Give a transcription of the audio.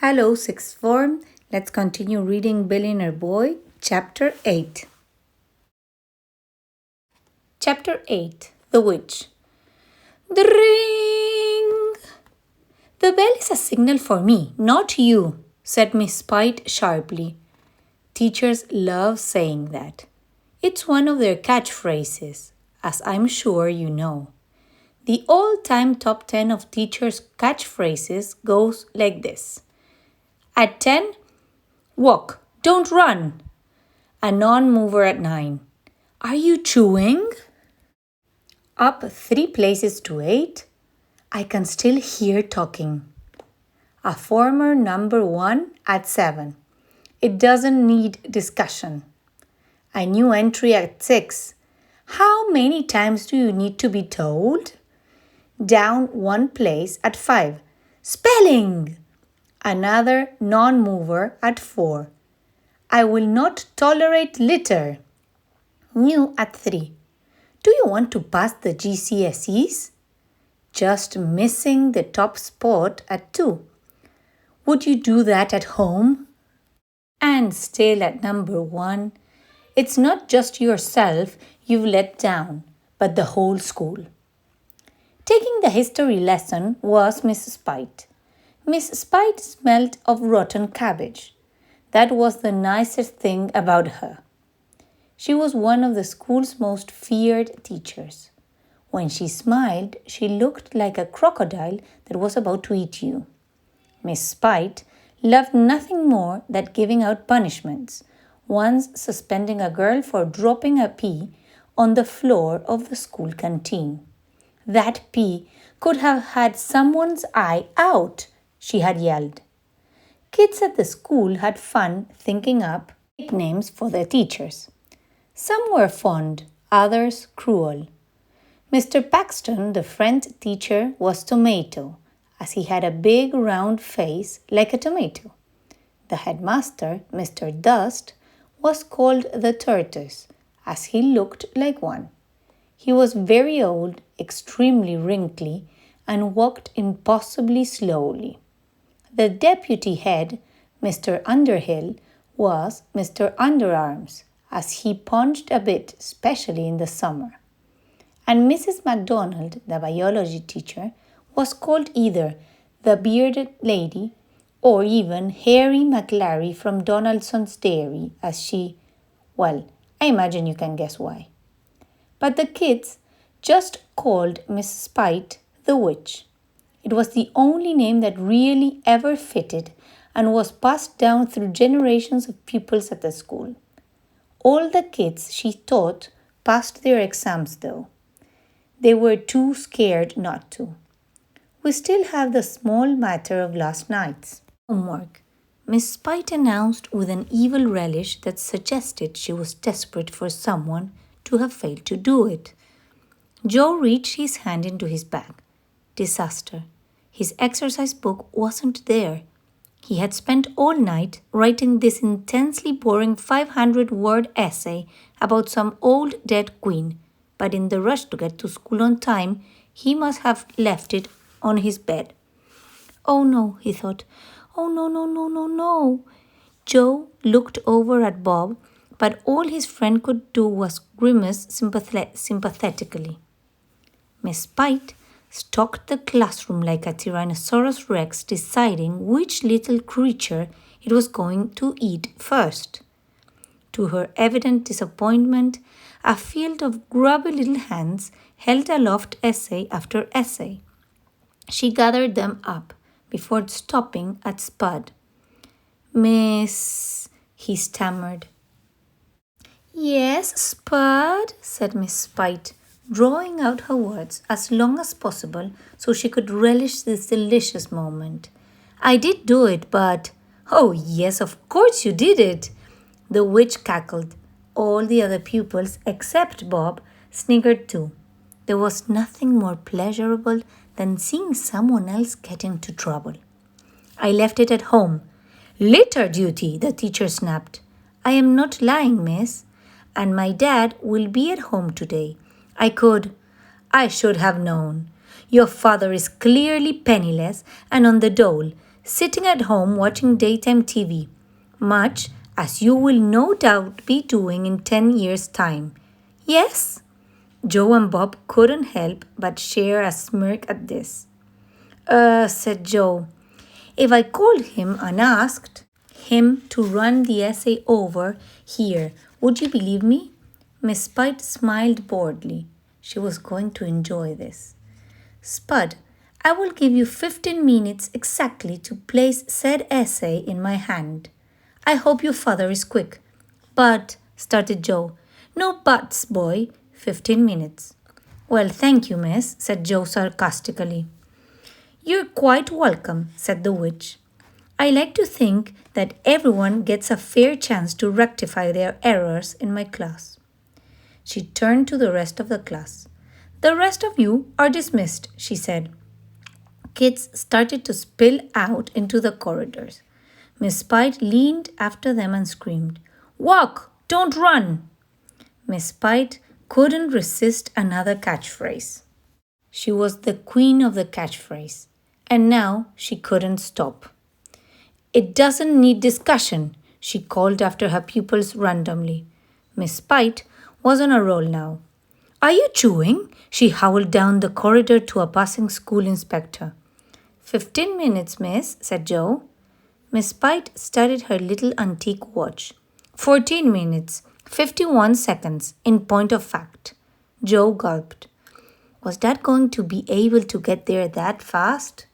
Hello, sixth form. Let's continue reading Billionaire Boy, Chapter 8. Chapter 8 The Witch. The ring! The bell is a signal for me, not you, said Miss Spite sharply. Teachers love saying that. It's one of their catchphrases, as I'm sure you know. The all-time top 10 of teachers' catchphrases goes like this. At 10, walk, don't run. A non-mover at 9. Are you chewing? Up 3 places to 8. I can still hear talking. A former number 1 at 7. It doesn't need discussion. A new entry at 6. How many times do you need to be told? Down 1 place at 5. Spelling! Another non-mover at 4. I will not tolerate litter. New at 3. Do you want to pass the GCSEs? Just missing the top spot at 2. Would you do that at home? And still at number 1. It's not just yourself you've let down, but the whole school. Taking the history lesson was Miss Spite. Miss Spite smelled of rotten cabbage. That was the nicest thing about her. She was one of the school's most feared teachers. When she smiled, she looked like a crocodile that was about to eat you. Miss Spite loved nothing more than giving out punishments, once suspending a girl for dropping a pea on the floor of the school canteen. That pea could have had someone's eye out, she had yelled. Kids at the school had fun thinking up nicknames for their teachers. Some were fond, others cruel. Mr. Paxton, the French teacher, was Tomato, as he had a big round face like a tomato. The headmaster, Mr. Dust, was called the Tortoise, as he looked like one. He was very old, extremely wrinkly, and walked impossibly slowly. The deputy head, Mr. Underhill, was Mr. Underarms, as he punched a bit, especially in the summer. And Mrs. MacDonald, the biology teacher, was called either the bearded lady or even Harry McLary from Donaldson's Dairy, as she, well, I imagine you can guess why. But the kids just called Miss Spite the Witch. It was the only name that really ever fitted and was passed down through generations of pupils at the school. All the kids she taught passed their exams though. They were too scared not to. We still have the small matter of last night's homework. Miss Spite announced with an evil relish that suggested she was desperate for someone to have failed to do it. Joe reached his hand into his bag. Disaster. His exercise book wasn't there. He had spent all night writing this intensely boring 500-word essay about some old dead queen, but in the rush to get to school on time, he must have left it on his bed. Oh no, he thought. Oh no, no, no, no, no. Joe looked over at Bob, but all his friend could do was grimace sympathetically. Miss Spite stalked the classroom like a Tyrannosaurus Rex, deciding which little creature it was going to eat first. To her evident disappointment, a field of grubby little hands held aloft essay after essay. She gathered them up before stopping at Spud. Miss, he stammered. Yes, Spud, said Miss Spite, drawing out her words as long as possible so she could relish this delicious moment. I did do it, but… Oh, yes, of course you did it. The witch cackled. All the other pupils, except Bob, sniggered too. There was nothing more pleasurable than seeing someone else get into trouble. I left it at home. Litter duty, the teacher snapped. I am not lying, miss. And my dad will be at home today. I should have known. Your father is clearly penniless and on the dole. sitting at home watching daytime TV, much as you will no doubt be doing in 10 years' time. Yes? Joe and Bob couldn't help but share a smirk at this. Said Joe. If I called him and asked him to run the essay over here, would you believe me? Miss Spite smiled boredly. She was going to enjoy this. Spud, I will give you 15 minutes exactly to place said essay in my hand. I hope your father is quick. But, started Joe. No buts, boy. 15 minutes. Well, thank you, miss, said Joe sarcastically. You're quite welcome, said the witch. I like to think that everyone gets a fair chance to rectify their errors in my class. She turned to the rest of the class. The rest of you are dismissed, she said. Kids started to spill out into the corridors. Miss Spite leaned after them and screamed, Walk, don't run! Miss Spite couldn't resist another catchphrase. She was the queen of the catchphrase, and now she couldn't stop. It doesn't need discussion, she called after her pupils randomly. Miss Spite was on a roll now. Are you chewing? She howled down the corridor to a passing school inspector. 15 minutes, miss, said Joe. Miss Spite studied her little antique watch. 14 minutes, 51 seconds, in point of fact. Joe gulped. Was Dad going to be able to get there that fast?